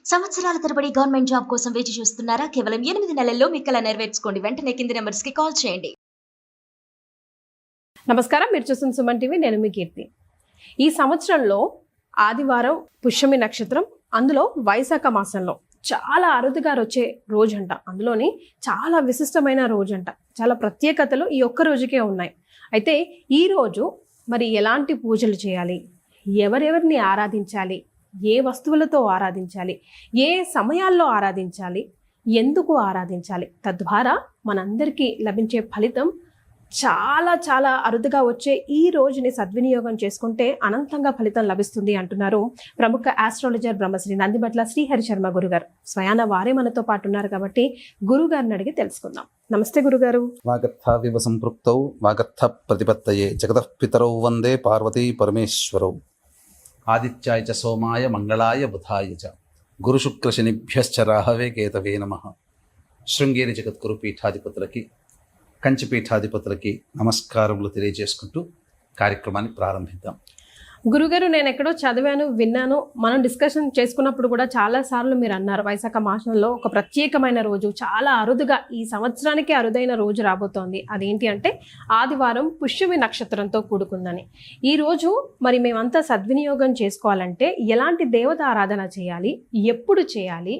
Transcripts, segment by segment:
సంవత్సరాల తరబడి government job కోసం వేచి చూస్తున్నారా? కేవలం 8 నెలల్లో మీ కల నెరవేర్చుకోండి. వెంటనే కింది నెంబర్స్‌కి కాల్ చేయండి. నమస్కారం, మీరు చూస్తున్న సుమన్ టీవీ. నేను మీ కీర్తి. ఈ సంవత్సరంలో ఆదివారం పుష్యమి నక్షత్రం, అందులో వైశాఖ మాసంలో చాలా అరుదుగా వచ్చే రోజంట. అందులోని చాలా విశిష్టమైన రోజంట. చాలా ప్రత్యేకతలు ఈ ఒక్క రోజుకే ఉన్నాయి. అయితే ఈ రోజు మరి ఎలాంటి పూజలు చేయాలి, ఎవరెవరిని ఆరాధించాలి, ఏ వస్తువులతో ఆరాధించాలి, ఏ సమయాల్లో ఆరాధించాలి, ఎందుకు ఆరాధించాలి, తద్వారా మనందరికీ లభించే ఫలితం చాలా చాలా అరుదుగా వచ్చే ఈ రోజుని సద్వినియోగం చేసుకుంటే అనంతంగా ఫలితం లభిస్తుంది అంటున్నారు ప్రముఖ ఆస్ట్రాలజర్ బ్రహ్మశ్రీ నందిబట్ల శ్రీహరి శర్మ గురుగారు. స్వయాన వారే మనతో పాటు ఉన్నారు కాబట్టి గురుగారిని అడిగి తెలుసుకుందాం. నమస్తే గురుగారు. వాగర్థావివ సంపృక్తౌ వాగర్థ ప్రతిపత్తయే జగతః పితరౌ వందే పార్వతీ పరమేశ్వరౌ. ఆదిత్యాయ చ సోమాయ మంగళాయ బుధాయ చ గురుశుక్ర శనిభ్యశ్చ రాహవే కేతవే నమః. శృంగేరి జగద్గురు పీఠాధిపతులకి, కంచి పీఠాధిపతులకి నమస్కారములు తెలియజేసుకుంటూ కార్యక్రమాన్ని ప్రారంభిద్దాం. గురుగారు, నేను ఎక్కడో చదివాను, విన్నాను, మనం డిస్కషన్ చేసుకున్నప్పుడు కూడా చాలా సార్లు మీరు అన్నారు వైశాఖ మాసంలో ఒక ప్రత్యేకమైన రోజు, చాలా అరుదుగా ఈ సంవత్సరానికి అరుదైన రోజు రాబోతోంది. అదేంటి అంటే ఆదివారం పుష్యమి నక్షత్రంతో కూడుకుందని. ఈ రోజు మరి మేమంతా సద్వినియోగం చేసుకోవాలంటే ఎలాంటి దేవత ఆరాధన చేయాలి, ఎప్పుడు చేయాలి,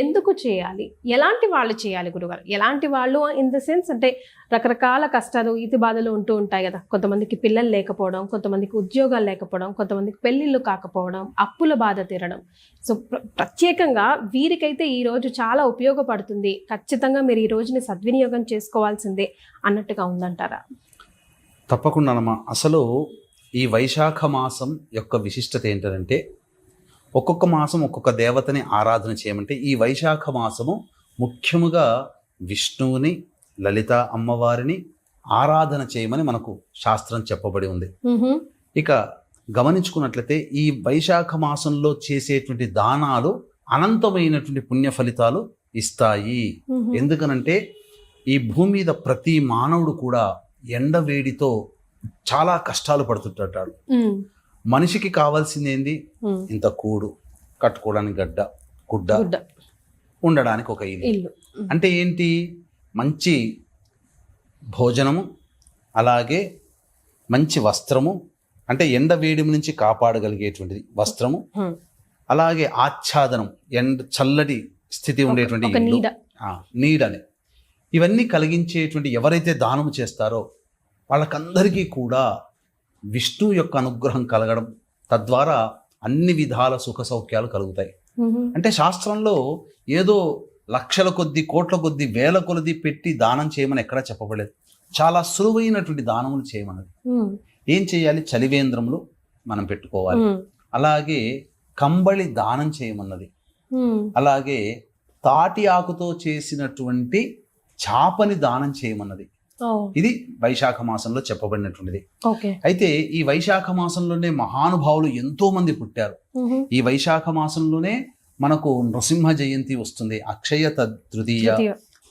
ఎందుకు చేయాలి, ఎలాంటి వాళ్ళు చేయాలి గురుగారు? ఎలాంటి వాళ్ళు ఇన్ ద సెన్స్ అంటే రకరకాల కష్టాలు, ఇతి బాధలు ఉంటూ ఉంటాయి కదా. కొంతమందికి పిల్లలు లేకపోవడం, కొంతమందికి ఉద్యోగాలు లేకపోవడం, కొంతమందికి పెళ్ళిళ్ళు కాకపోవడం, అప్పుల బాధ తీరడం. సో ప్రత్యేకంగా వీరికైతే ఈ రోజు చాలా ఉపయోగపడుతుంది, ఖచ్చితంగా మీరు ఈ రోజుని సద్వినియోగం చేసుకోవాల్సిందే అన్నట్టుగా ఉందంటారా? తప్పకుండానమ్మా. అసలు ఈ వైశాఖ మాసం యొక్క విశిష్టత ఏంటంటే ఒక్కొక్క మాసం ఒక్కొక్క దేవతని ఆరాధన చేయమంటే ఈ వైశాఖ మాసము ముఖ్యముగా విష్ణువుని, లలిత అమ్మవారిని ఆరాధన చేయమని మనకు శాస్త్రం చెప్పబడి ఉంది. ఇక గమనించుకున్నట్లయితే ఈ వైశాఖ మాసంలో చేసేటువంటి దానాలు అనంతమైనటువంటి పుణ్య ఫలితాలు ఇస్తాయి. ఎందుకనంటే ఈ భూమి మీద ప్రతి మానవుడు కూడా ఎండవేడితో చాలా కష్టాలు పడుతుంటాడు. మనిషికి కావాల్సింది ఏంది? ఇంత కూడు, కట్టుకోవడానికి గడ్డ, గుడ్డ, ఉండడానికి ఒక ఇల్లు. అంటే ఏంటి? మంచి భోజనము, అలాగే మంచి వస్త్రము, అంటే ఎండ వేడి నుంచి కాపాడగలిగేటువంటిది వస్త్రము, అలాగే ఆచ్ఛాదనం, చల్లటి స్థితి ఉండేటువంటి నీడని, ఇవన్నీ కలిగించేటువంటి ఎవరైతే దానము చేస్తారో వాళ్ళకందరికీ కూడా విష్ణు యొక్క అనుగ్రహం కలగడం, తద్వారా అన్ని విధాల సుఖ సౌఖ్యాలు కలుగుతాయి. అంటే శాస్త్రంలో ఏదో లక్షల కొద్ది, కోట్ల కొద్ది, వేల కొలది పెట్టి దానం చేయమని ఎక్కడా చెప్పబడలేదు. చాలా సులువైనటువంటి దానములు చేయమన్నది. ఏం చేయాలి? చలివేంద్రములు మనం పెట్టుకోవాలి, అలాగే కంబళి దానం చేయమన్నది, అలాగే తాటి ఆకుతో చేసినటువంటి చాపని దానం చేయమన్నది. ఇది వైశాఖ మాసంలో చెప్పబడినటువంటిది. అయితే ఈ వైశాఖ మాసంలోనే మహానుభావులు ఎంతో మంది పుట్టారు. ఈ వైశాఖ మాసంలోనే మనకు నృసింహ జయంతి వస్తుంది, అక్షయ తృతీయ,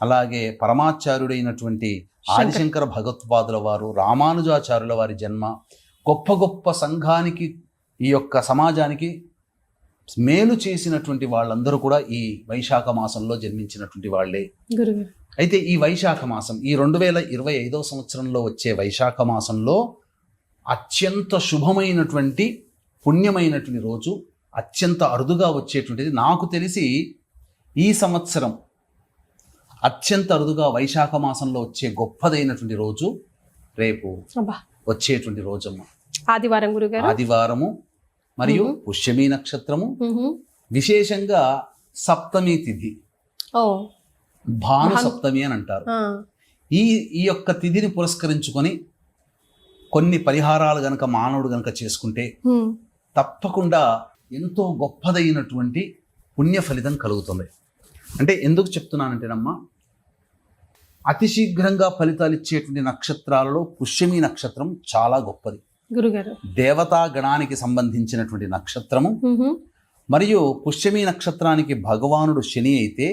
అలాగే పరమాచార్యుడైనటువంటి ఆదిశంకర భగవత్పాదుల వారు, రామానుజాచార్యుల వారి జన్మ, గొప్ప గొప్ప సంఘానికి, ఈ యొక్క సమాజానికి మేలు చేసినటువంటి వాళ్ళందరూ కూడా ఈ వైశాఖ మాసంలో జన్మించినటువంటి వాళ్ళే. అయితే ఈ వైశాఖ మాసం, ఈ 2025 సంవత్సరంలో వచ్చే వైశాఖ మాసంలో అత్యంత శుభమైనటువంటి పుణ్యమైనటువంటి రోజు, అత్యంత అరుదుగా వచ్చేటువంటిది. నాకు తెలిసి ఈ సంవత్సరం అత్యంత అరుదుగా వైశాఖ మాసంలో వచ్చే గొప్పదైనటువంటి రోజు రేపు వచ్చేటువంటి రోజమ్మ, ఆదివారం గురుగారు. ఆదివారము మరియు పుష్యమి నక్షత్రము, విశేషంగా సప్తమి తిథి, భాను సప్తమి అని అంటారు. ఈ యొక్క తిథిని పురస్కరించుకొని కొన్ని పరిహారాలు గనక మానవుడు గనక చేసుకుంటే తప్పకుండా ఎంతో గొప్పదైనటువంటి పుణ్య ఫలితం కలుగుతుంది. అంటే ఎందుకు చెప్తున్నానంటేనమ్మా, అతి శీఘ్రంగా ఫలితాలు ఇచ్చేటువంటి నక్షత్రాలలో పుష్యమి నక్షత్రం చాలా గొప్పది గురుగారు. దేవతా గణానికి సంబంధించినటువంటి నక్షత్రము. మరియు పుష్యమి నక్షత్రానికి భగవానుడు శని అయితే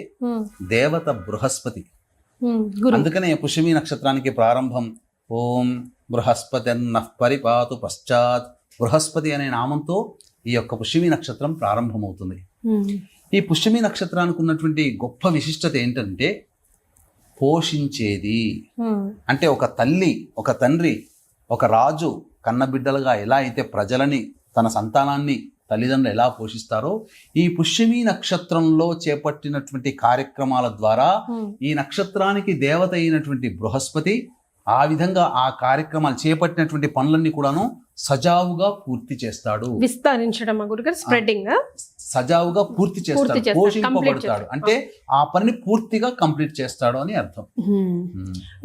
దేవత బృహస్పతి. అందుకనే పుష్యమి నక్షత్రానికి ప్రారంభం ఓం బృహస్పతిర్నః పరిపాతు పశ్చాత్, బృహస్పతి అనే నామంతో ఈ యొక్క పుష్యమి నక్షత్రం ప్రారంభమవుతుంది. ఈ పుష్యమి నక్షత్రానికి ఉన్నటువంటి గొప్ప విశిష్టత ఏంటంటే పోషించేది. అంటే ఒక తల్లి, ఒక తండ్రి, ఒక రాజు కన్నబిడ్డలుగా ఎలా అయితే ప్రజలని, తన సంతానాన్ని తల్లిదండ్రులు ఎలా పోషిస్తారో, ఈ పుష్యమి నక్షత్రంలో చేపట్టినటువంటి కార్యక్రమాల ద్వారా ఈ నక్షత్రానికి దేవత అయినటువంటి బృహస్పతి ఆ విధంగా ఆ కార్యక్రమాలు చేపట్టినటువంటి పనులన్నీ కూడాను సజావుగా పూర్తి చేస్తాడు. విస్తరించడం గురుగారు, స్ప్రెడ్డింగ్ సజావుగా పూర్తి చేస్తాడు, పోషింపబడతాడు. అంటే ఆ పనిని పూర్తిగా కంప్లీట్ చేస్తాడు అని అర్థం.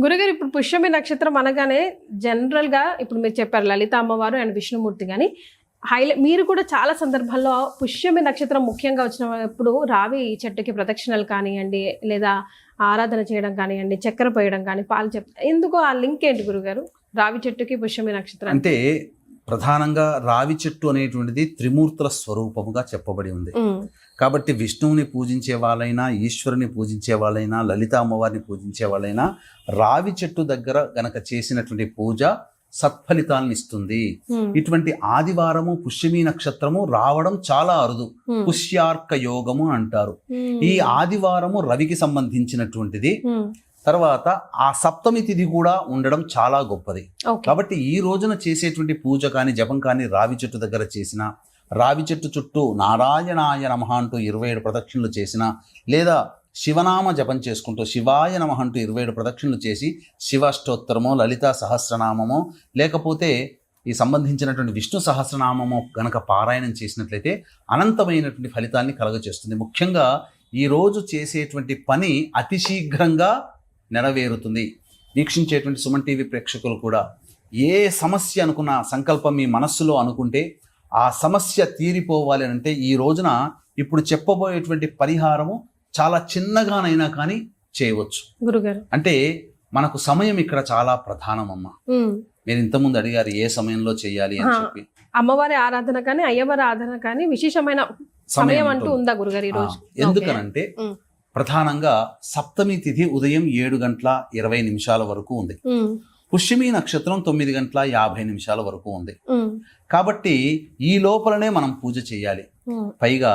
గురుగారు, ఇప్పుడు పుష్యమి నక్షత్రం అనగానే జనరల్ గా ఇప్పుడు మీరు చెప్పారు లలిత అమ్మవారు అండ్ విష్ణుమూర్తి, కానీ మీరు కూడా చాలా సందర్భాల్లో పుష్యమి నక్షత్రం ముఖ్యంగా వచ్చినప్పుడు రావి చెట్టుకి ప్రదక్షిణలు కానివ్వండి, లేదా ఆరాధన చేయడం కానివ్వండి, చక్కెర పోయడం కానీ, పాలు ఎందుకు ఆ లింక్ ఏంటి గురుగారు రావి చెట్టుకి పుష్యమి నక్షత్రం? అంటే ప్రధానంగా రావి చెట్టు అనేటువంటిది త్రిమూర్తుల స్వరూపముగా చెప్పబడి ఉంది. కాబట్టి విష్ణువుని పూజించే వాళ్ళైనా, ఈశ్వరుని పూజించే వాళ్ళైనా, లలిత అమ్మవారిని పూజించే వాళ్ళైనా రావి చెట్టు దగ్గర గనక చేసినటువంటి పూజ సత్ఫలితాలను ఇస్తుంది. ఇటువంటి ఆదివారము పుష్యమి నక్షత్రము రావడం చాలా అరుదు. పుష్యార్క యోగము అంటారు. ఈ ఆదివారము రవికి సంబంధించినటువంటిది. తర్వాత ఆ సప్తమి తిథి కూడా ఉండడం చాలా గొప్పది. కాబట్టి ఈ రోజున చేసేటువంటి పూజ కానీ, జపం కానీ రావి చెట్టు దగ్గర చేసిన, రావి చెట్టు చుట్టూ నారాయణాయ నమః అంటూ 27 ప్రదక్షిణలు చేసిన, లేదా శివనామ జపం చేసుకుంటూ శివాయ నమః అంటూ 27 ప్రదక్షిణలు చేసి శివాష్టోత్తరమో, లలితా సహస్రనామమో, లేకపోతే ఈ సంబంధించినటువంటి విష్ణు సహస్రనామము గనక పారాయణం చేసినట్లయితే అనంతమైనటువంటి ఫలితాన్ని కలగచేస్తుంది. ముఖ్యంగా ఈ రోజు చేసేటువంటి పని అతి శీఘ్రంగా నెరవేరుతుంది. వీక్షించేటువంటి సుమన్ టీవీ ప్రేక్షకులు కూడా ఏ సమస్య అనుకున్న సంకల్పం మీ మనస్సులో అనుకుంటే ఆ సమస్య తీరిపోవాలి అంటే ఈ రోజున ఇప్పుడు చెప్పబోయేటువంటి పరిహారము చాలా చిన్నగానైనా కానీ చేయవచ్చు గురుగారు. అంటే మనకు సమయం ఇక్కడ చాలా ప్రధానమమ్మ. మీరు ఇంతకుముందు అడిగారు ఏ సమయంలో చేయాలి అని చెప్పి. అమ్మవారి ఆరాధన కానీ, అయ్యవారి ఆరాధన కానీ విశేషమైన సమయం అంటూ ఉందా గురుగారు ఈ రోజు? ఎందుకనంటే ప్రధానంగా సప్తమి తిథి ఉదయం 7:20 వరకు ఉంది. పుష్యమి నక్షత్రం 9:50 వరకు ఉంది. కాబట్టి ఈ లోపలనే మనం పూజ చేయాలి. పైగా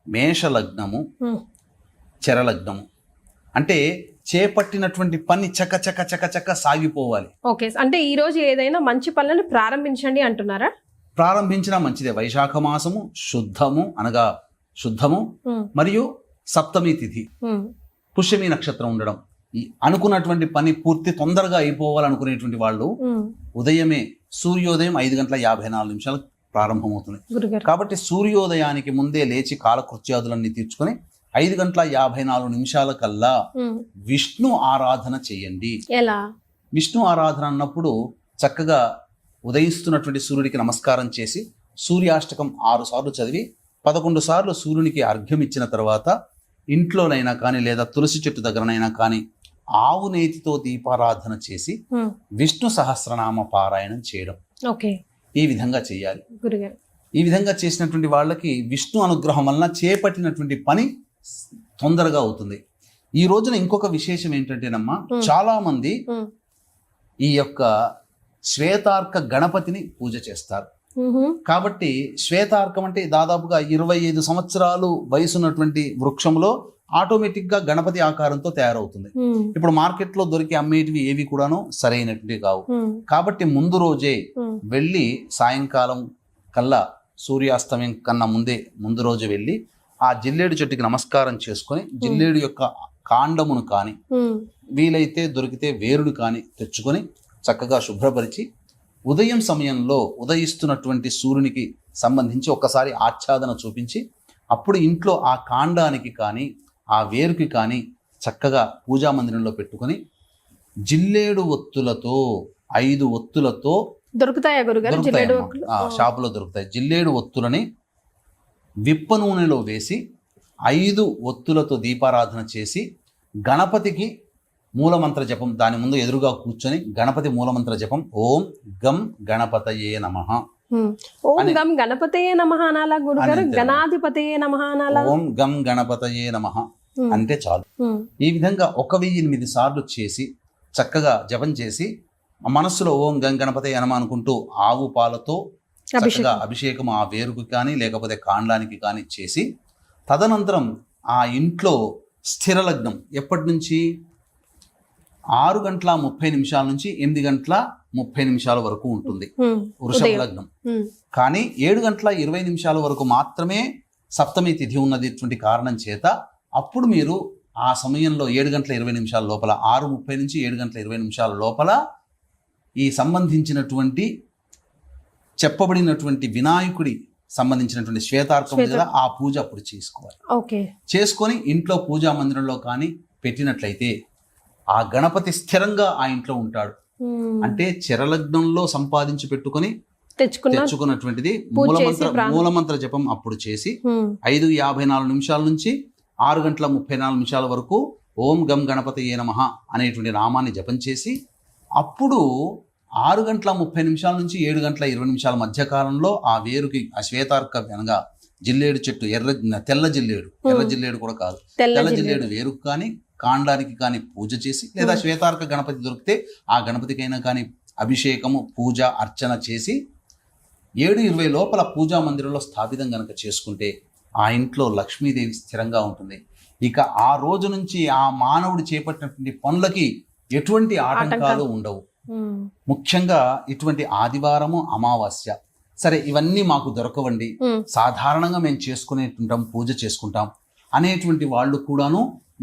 మేష లగ్నము, చరలగ్నము అంటే చేపట్టినటువంటి పని చక చక చక చక సాగిపోవాలి. ఓకే, అంటే ఈ రోజు ఏదైనా మంచి పనులను ప్రారంభించండి అంటున్నారా? ప్రారంభించినా మంచిదే. వైశాఖ మాసము శుద్ధము అనగా శుద్ధము మరియు సప్తమి తిథి, పుష్యమి నక్షత్రం ఉండడం, అనుకున్నటువంటి పని పూర్తి తొందరగా అయిపోవాలనుకునేటువంటి వాళ్ళు ఉదయమే సూర్యోదయం 5:54 ప్రారంభమవుతుంది. కాబట్టి సూర్యోదయానికి ముందే లేచి కాలకృత్యాదులన్నీ తీర్చుకొని 5:54 కల్లా విష్ణు ఆరాధన చేయండి. ఎలా విష్ణు ఆరాధన అన్నప్పుడు చక్కగా ఉదయిస్తున్నటువంటి సూర్యుడికి నమస్కారం చేసి సూర్యాష్టకం 6 సార్లు చదివి 11 సార్లు సూర్యునికి అర్ఘ్యం ఇచ్చిన తర్వాత ఇంట్లోనైనా కానీ లేదా తులసి చెట్టు దగ్గరనైనా కానీ ఆవు నేతితో దీపారాధన చేసి విష్ణు సహస్రనామ పారాయణం చేయడం. ఈ విధంగా చేయాలి. ఈ విధంగా చేసినటువంటి వాళ్ళకి విష్ణు అనుగ్రహం వలన చేపట్టినటువంటి పని తొందరగా అవుతుంది. ఈ రోజున ఇంకొక విశేషం ఏంటంటేనమ్మా, చాలా మంది ఈ యొక్క శ్వేతార్క గణపతిని పూజ చేస్తారు. కాబట్టి శ్వేతార్కం అంటే దాదాపుగా 25 సంవత్సరాలు వయసున్నటువంటి వృక్షంలో ఆటోమేటిక్ గా గణపతి ఆకారంతో తయారవుతుంది. ఇప్పుడు మార్కెట్ లో దొరికి అమ్మేటివి ఏవి కూడాను సరైనటువంటి కావు. కాబట్టి ముందు రోజే వెళ్ళి సాయంకాలం కల్లా సూర్యాస్తమయం కన్నా ముందు రోజు వెళ్ళి ఆ జిల్లేడు చెట్టుకి నమస్కారం చేసుకొని జిల్లేడు యొక్క కాండమును కానీ వీలైతే దొరికితే వేరుడు కానీ తెచ్చుకొని చక్కగా శుభ్రపరిచి ఉదయం సమయంలో ఉదయిస్తున్నటువంటి సూర్యునికి సంబంధించి ఒక్కసారి ఆచ్ఛాదన చూపించి అప్పుడు ఇంట్లో ఆ కాండానికి కానీ ఆ వేరుకి కానీ చక్కగా పూజా మందిరంలో పెట్టుకొని జిల్లేడు ఒత్తులతో 5 ఒత్తులతో దొరుకుతాయా గురుగారు? షాపులో దొరుకుతాయి. జిల్లేడు ఒత్తులని విప్ప నూనెలో వేసి 5 ఒత్తులతో దీపారాధన చేసి గణపతికి మూలమంత్ర జపం, దాని ముందు ఎదురుగా కూర్చొని గణపతి మూలమంత్ర జపం ఓం గం గణపతయే నమః, ఓం గం గణపతయే నమః అనాలా గురుగారు? గణాధిపతయే నమః అనాలా? ఓం గం గణపతయే నమః అంటే చాలు. ఈ విధంగా 1008 సార్లు చేసి చక్కగా జపం చేసి మనస్సులో ఓం గం గణపతయే నమః అనుకుంటూ ఆవు పాలతో చక్కగా అభిషేకం ఆ వేరుకు కానీ లేకపోతే కాండానికి కానీ చేసి తదనంతరం ఆ ఇంట్లో స్థిర లగ్నం ఎప్పటి నుంచి 6:30 నుంచి 8:30 వరకు ఉంటుంది వృషభ లగ్నం. కానీ 7:20 వరకు మాత్రమే సప్తమి తిథి ఉన్నటువంటి కారణం చేత అప్పుడు మీరు ఆ సమయంలో 7:20 లోపల 6:30 నుంచి 7:20 లోపల ఈ సంబంధించినటువంటి చెప్పబడినటువంటి వినాయకుడి సంబంధించినటువంటి శ్వేతార్కం మీద ఆ పూజ అప్పుడు చేసుకోవాలి. చేసుకొని ఇంట్లో పూజా మందిరంలో కానీ పెట్టినట్లయితే ఆ గణపతి స్థిరంగా ఆ ఇంట్లో ఉంటాడు. అంటే చరలగ్నంలో సంపాదించి పెట్టుకొని తెచ్చుకున్నటువంటిది మూలమంత్ర జపం అప్పుడు చేసి 5:54 నుంచి 6:34 వరకు ఓం గం గణపతయే నమః అనేటువంటి నామాన్ని జపం చేసి అప్పుడు 6:30 నుంచి 7:20 మధ్య కాలంలో ఆ వేరుకి ఆ శ్వేతార్క అనగా జిల్లేడు చెట్టు తెల్ల జిల్లేడు కూడా కాదు, తెల్ల జిల్లేడు వేరుకు కానీ కాండానికి కానీ పూజ చేసి లేదా శ్వేతార్క గణపతి దొరికితే ఆ గణపతికైనా కానీ అభిషేకము పూజ అర్చన చేసి 7:20 లోపల పూజా మందిరంలో స్థాపితం గనక చేసుకుంటే ఆ ఇంట్లో లక్ష్మీదేవి స్థిరంగా ఉంటుంది. ఇక ఆ రోజు నుంచి ఆ మానవుడు చేపట్టినటువంటి పనులకి ఎటువంటి ఆటంకాలు ఉండవు. ముఖ్యంగా ఇటువంటి ఆదివారము అమావాస్య సరే ఇవన్నీ మాకు దొరకవండి, సాధారణంగా మేము చేసుకునేటుంటాం పూజ చేసుకుంటాం అనేటువంటి వాళ్ళు కూడాను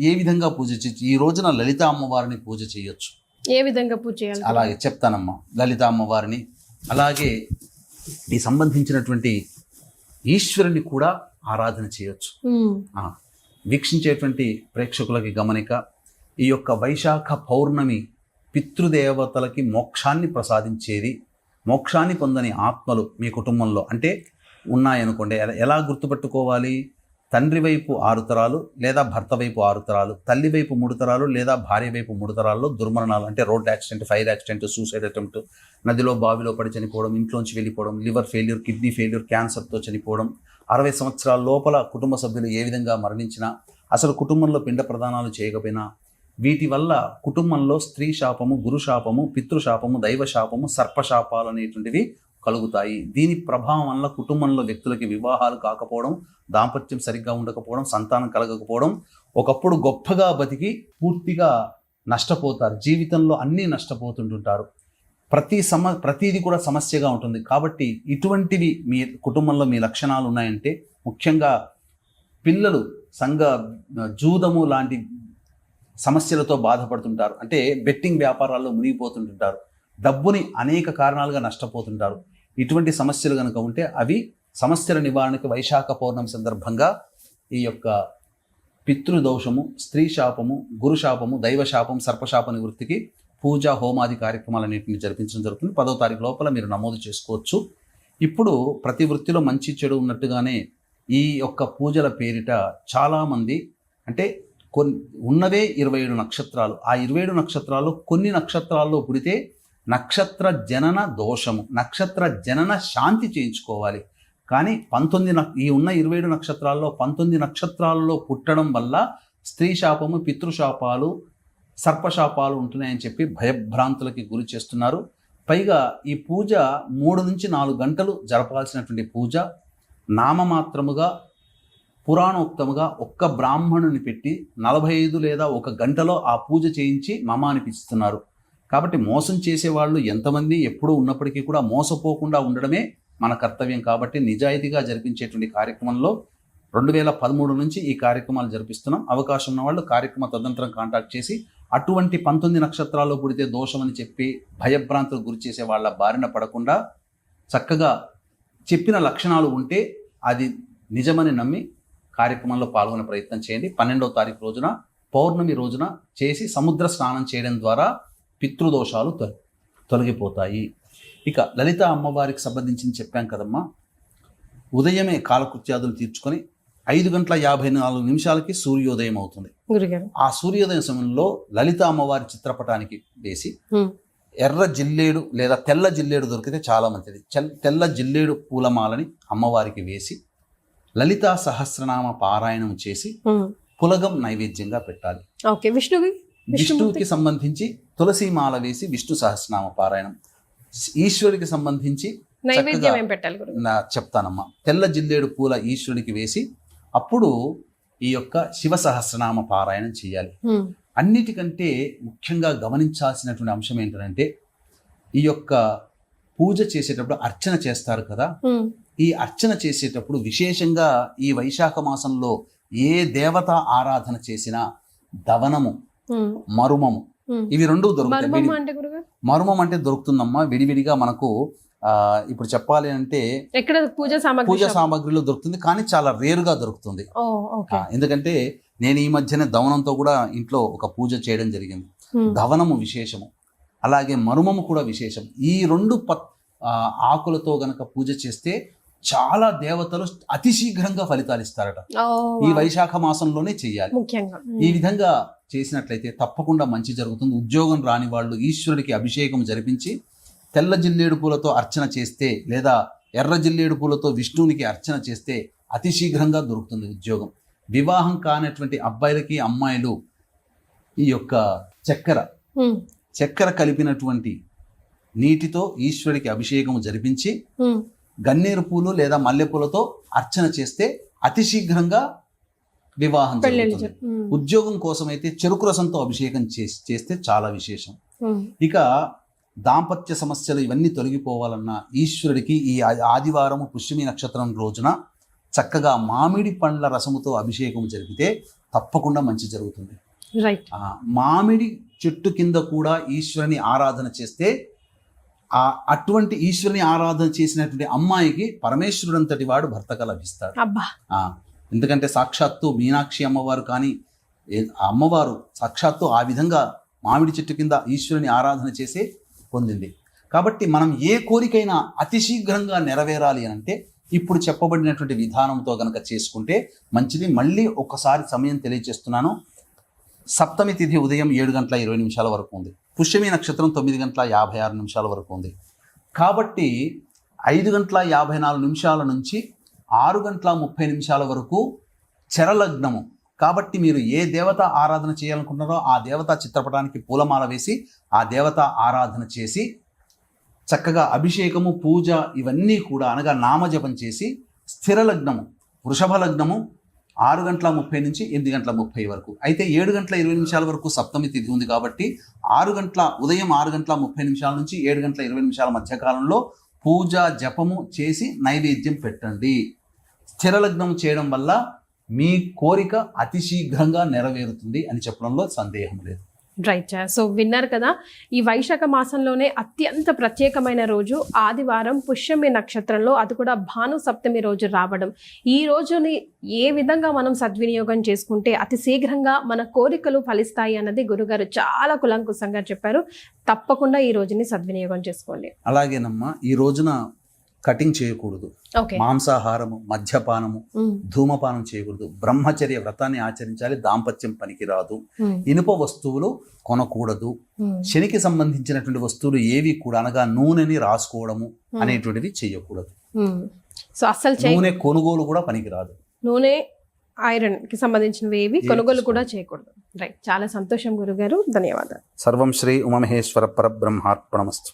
ఏ విధంగా పూజ చేయొచ్చు? ఈ రోజున లలిత అమ్మవారిని పూజ చేయొచ్చు. ఏ విధంగా పూజ చేయాలి? అలాగే చెప్తానమ్మా. లలిత అమ్మవారిని అలాగే ఈ సంబంధించినటువంటి ఈశ్వరుని కూడా ఆరాధన చేయొచ్చు. వీక్షించేటువంటి ప్రేక్షకులకి గమనిక, ఈ యొక్క వైశాఖ పౌర్ణమి పితృదేవతలకి మోక్షాన్ని ప్రసాదించేది. మోక్షాన్ని పొందని ఆత్మలు మీ కుటుంబంలో అంటే ఉన్నాయనుకోండి, ఎలా గుర్తుపెట్టుకోవాలి? తండ్రి వైపు 6 తరాలు లేదా భర్త వైపు 6 తరాలు, తల్లి వైపు 3 తరాలు లేదా భార్య వైపు 3 తరాల్లో దుర్మరణాలు అంటే road accident, fire accident, suicide attempt, నదిలో బావిలో పడి చనిపోవడం, ఇంట్లోంచి వెళ్ళిపోవడం, లివర్ ఫెయిల్యూర్, కిడ్నీ ఫెయిల్యూర్, క్యాన్సర్తో చనిపోవడం, 60 సంవత్సరాల లోపల కుటుంబ సభ్యులు ఏ విధంగా మరణించినా, అసలు కుటుంబంలో పిండ ప్రదానాలు చేయకపోయినా, వీటి వల్ల కుటుంబంలో స్త్రీ శాపము, గురు శాపము, పితృశాపము, దైవ శాపము, సర్పశాపాలు అనేటువంటివి కలుగుతాయి. దీని ప్రభావం వల్ల కుటుంబంలో వ్యక్తులకి వివాహాలు కాకపోవడం, దాంపత్యం సరిగ్గా ఉండకపోవడం, సంతానం కలగకపోవడం, ఒకప్పుడు గొప్పగా బతికి పూర్తిగా నష్టపోతారు. జీవితంలో అన్నీ నష్టపోతుంటుంటారు. ప్రతిదీ కూడా సమస్యగా ఉంటుంది. కాబట్టి ఇటువంటివి మీ కుటుంబంలో మీ లక్షణాలు ఉన్నాయంటే, ముఖ్యంగా పిల్లలు జూదము లాంటి సమస్యలతో బాధపడుతుంటారు, అంటే బెట్టింగ్ వ్యాపారాల్లో మునిగిపోతుంటుంటారు, డబ్బుని అనేక కారణాలుగా నష్టపోతుంటారు. ఇటువంటి సమస్యలు కనుక ఉంటే అవి సమస్యల నివారణకి వైశాఖ పౌర్ణమి సందర్భంగా ఈ యొక్క పితృదోషము, స్త్రీ శాపము, గురు శాపము, దైవ శాపం, సర్పశాప నివృత్తికి పూజ హోమాది కార్యక్రమాలన్నింటినీ జరిపించడం జరుగుతుంది. 10వ తారీఖు లోపల మీరు నమోదు చేసుకోవచ్చు. ఇప్పుడు ప్రతి వృత్తిలో మంచి చెడు ఉన్నట్టుగానే ఈ యొక్క పూజల పేరిట చాలామంది అంటే ఉన్నవే 27 నక్షత్రాలు. ఆ 27 నక్షత్రాల్లో కొన్ని నక్షత్రాల్లో పుడితే నక్షత్ర జనన దోషము, నక్షత్ర జనన శాంతి చేయించుకోవాలి. కానీ ఈ ఉన్న 27 నక్షత్రాల్లో 19 నక్షత్రాల్లో పుట్టడం వల్ల స్త్రీ శాపము, పితృశాపాలు, సర్పశాపాలు ఉంటున్నాయని చెప్పి భయభ్రాంతులకి గురి చేస్తున్నారు. పైగా ఈ పూజ 3 నుంచి 4 గంటలు జరపాల్సినటువంటి పూజ నామమాత్రముగా పురాణోక్తముగా ఒక్క బ్రాహ్మణుని పెట్టి 45 లేదా 1 గంటలో ఆ పూజ చేయించి మమ అనిపిస్తున్నారు. కాబట్టి మోసం చేసేవాళ్ళు ఎంతమంది ఎప్పుడూ ఉన్నప్పటికీ కూడా మోసపోకుండా ఉండడమే మన కర్తవ్యం. కాబట్టి నిజాయితీగా జరిపించేటువంటి కార్యక్రమంలో 2013 నుంచి ఈ కార్యక్రమాలు జరిపిస్తున్నాం. అవకాశం ఉన్న వాళ్ళు కార్యక్రమ తదనంతరం కాంటాక్ట్ చేసి అటువంటి 19 నక్షత్రాల్లో పుడితే దోషం అని చెప్పి భయభ్రాంతులకు గురి చేసే వాళ్ళ బారిన పడకుండా చక్కగా చెప్పిన లక్షణాలు ఉంటే అది నిజమని నమ్మి కార్యక్రమంలో పాల్గొనే ప్రయత్నం చేయండి. 12వ తారీఖు రోజున పౌర్ణమి రోజున చేసి సముద్ర స్నానం చేయడం ద్వారా పితృదోషాలు తొలగిపోతాయి. ఇక లలిత అమ్మవారికి సంబంధించి చెప్పాం కదమ్మా, ఉదయమే కాలకృత్యాదులు తీర్చుకొని 5:54 సూర్యోదయం అవుతుంది. ఆ సూర్యోదయం సమయంలో లలిత అమ్మవారి చిత్రపటానికి వేసి ఎర్ర జిల్లేడు లేదా తెల్ల జిల్లేడు దొరికితే చాలా మంచిది. తెల్ల జిల్లేడు పూలమాలని అమ్మవారికి వేసి లలితా సహస్రనామ పారాయణం చేసి పులగం నైవేద్యంగా పెట్టాలి. విష్ణువుకి సంబంధించి తులసిమాల వేసి విష్ణు సహస్రనామ పారాయణం, ఈశ్వరుడికి సంబంధించి చెప్తానమ్మా. తెల్ల జిల్లేడు పూల ఈశ్వరుడికి వేసి అప్పుడు ఈ యొక్క శివ సహస్రనామ పారాయణం చేయాలి. అన్నిటికంటే ముఖ్యంగా గమనించాల్సినటువంటి అంశం ఏంటంటే ఈ యొక్క పూజ చేసేటప్పుడు అర్చన చేస్తారు కదా, ఈ అర్చన చేసేటప్పుడు విశేషంగా ఈ వైశాఖ మాసంలో ఏ దేవత ఆరాధన చేసినా దవనము, మరుమము ఇవి రెండు దొరుకుతాయి. మరుమం అంటే దొరుకుతుందమ్మా విడివిడిగా మనకు. ఇప్పుడు చెప్పాలి అంటే ఎక్కడ పూజ సామాగ్రిలో దొరుకుతుంది, కానీ చాలా రేరుగా దొరుకుతుంది. ఎందుకంటే నేను ఈ మధ్యనే దవనంతో కూడా ఇంట్లో ఒక పూజ చేయడం జరిగింది. దవనము విశేషము, అలాగే మరుమము కూడా విశేషం. ఈ రెండు ఆకులతో గనక పూజ చేస్తే చాలా దేవతలు అతి శీఘ్రంగా ఫలితాలు ఇస్తారట. ఈ వైశాఖ మాసంలోనే చెయ్యాలి. ఈ విధంగా చేసినట్లయితే తప్పకుండా మంచి జరుగుతుంది. ఉద్యోగం రాని వాళ్ళు ఈశ్వరుడికి అభిషేకం జరిపించి తెల్ల జిల్లేడు పూలతో అర్చన చేస్తే, లేదా ఎర్ర జిల్లేడు పూలతో విష్ణువునికి అర్చన చేస్తే అతి శీఘ్రంగా దొరుకుతుంది ఉద్యోగం. వివాహం కానటువంటి అబ్బాయిలకి అమ్మాయిలు ఈ యొక్క చక్కెర కలిపినటువంటి నీటితో ఈశ్వరుడికి అభిషేకం జరిపించి గన్నేరు పూలు లేదా మల్లెపూలతో అర్చన చేస్తే అతి శీఘ్రంగా వివాహం జరుగుతుంది. ఉద్యోగం కోసం అయితే చెరుకు రసంతో అభిషేకం చేస్తే చాలా విశేషం. ఇక దాంపత్య సమస్యలు ఇవన్నీ తొలగిపోవాలన్నా ఈశ్వరుడికి ఈ ఆదివారం పుష్యమి నక్షత్రం రోజున చక్కగా మామిడి పండ్ల రసముతో అభిషేకం జరిపితే తప్పకుండా మంచి జరుగుతుంది. మామిడి చెట్టు కింద కూడా ఈశ్వరుని ఆరాధన చేస్తే అటువంటి ఈశ్వరుని ఆరాధన చేసినటువంటి అమ్మాయికి పరమేశ్వరుడు అంతటి వాడు భర్తగా లభిస్తాడు. ఎందుకంటే సాక్షాత్తు మీనాక్షి అమ్మవారు కానీ అమ్మవారు సాక్షాత్తు ఆ విధంగా మామిడి చెట్టు కింద ఈశ్వరుని ఆరాధన చేసే పొందింది. కాబట్టి మనం ఏ కోరికైనా అతి శీఘ్రంగా నెరవేరాలి అంటే ఇప్పుడు చెప్పబడినటువంటి విధానంతో గనక చేసుకుంటే మంచిది. మళ్ళీ ఒకసారి సమయం తెలియజేస్తున్నాను. సప్తమి తిథి ఉదయం 7:20 వరకు ఉంది. పుష్యమి నక్షత్రం 9:56 వరకు ఉంది. కాబట్టి 5:54 నుంచి 6:30 వరకు చరలగ్నము. కాబట్టి మీరు ఏ దేవత ఆరాధన చేయాలనుకుంటున్నారో ఆ దేవత చిత్రపటానికి పూలమాల వేసి ఆ దేవత ఆరాధన చేసి చక్కగా అభిషేకము, పూజ ఇవన్నీ కూడా అనగా నామజపం చేసి స్థిర లగ్నము, వృషభ లగ్నము 6:30 నుంచి 8:30 వరకు. అయితే 7:20 వరకు సప్తమి తిథి ఉంది కాబట్టి ఉదయం 6:30 నుంచి 7:20 మధ్యకాలంలో పూజ జపము చేసి నైవేద్యం పెట్టండి. స్థిర లగ్నం చేయడం వల్ల మీ కోరిక అతి శీఘ్రంగా నెరవేరుతుంది అని చెప్పడంలో సందేహం లేదు. రైట్. సో విన్నారు కదా, ఈ వైశాఖ మాసంలోనే అత్యంత ప్రత్యేకమైన రోజు ఆదివారం పుష్యమి నక్షత్రంలో, అది కూడా భాను సప్తమి రోజు రావడం. ఈ రోజుని ఏ విధంగా మనం సద్వినియోగం చేసుకుంటే అతి శీఘ్రంగా మన కోరికలు ఫలిస్తాయి అన్నది గురుగారు చాలా కులంకుశంగా చెప్పారు. తప్పకుండా ఈ రోజుని సద్వినియోగం చేసుకోండి. అలాగేనమ్మా, ఈ రోజున కటింగ్ చేయకూడదు, మాంసాహారము, మద్యపానము, ధూమపానం చేయకూడదు, బ్రహ్మచర్య వ్రతాన్ని ఆచరించాలి, దాంపత్యం పనికిరాదు, ఇనుప వస్తువులు కొనకూడదు, శనికి సంబంధించినటువంటి వస్తువులు ఏవి కూడా అనగా నూనెని రాసుకోవడము అనేటువంటివి చేయకూడదు. సో అసలు నూనె కొనుగోలు కూడా పనికిరాదు. నూనె, ఐరన్ కి సంబంధించినవి ఏవి కొనుగోలు కూడా చేయకూడదు. రైట్. చాలా సంతోషం గురుగారు, ధన్యవాదాలు. సర్వం శ్రీ ఉమామహేశ్వర పరబ్రహ్మార్పణమస్తు.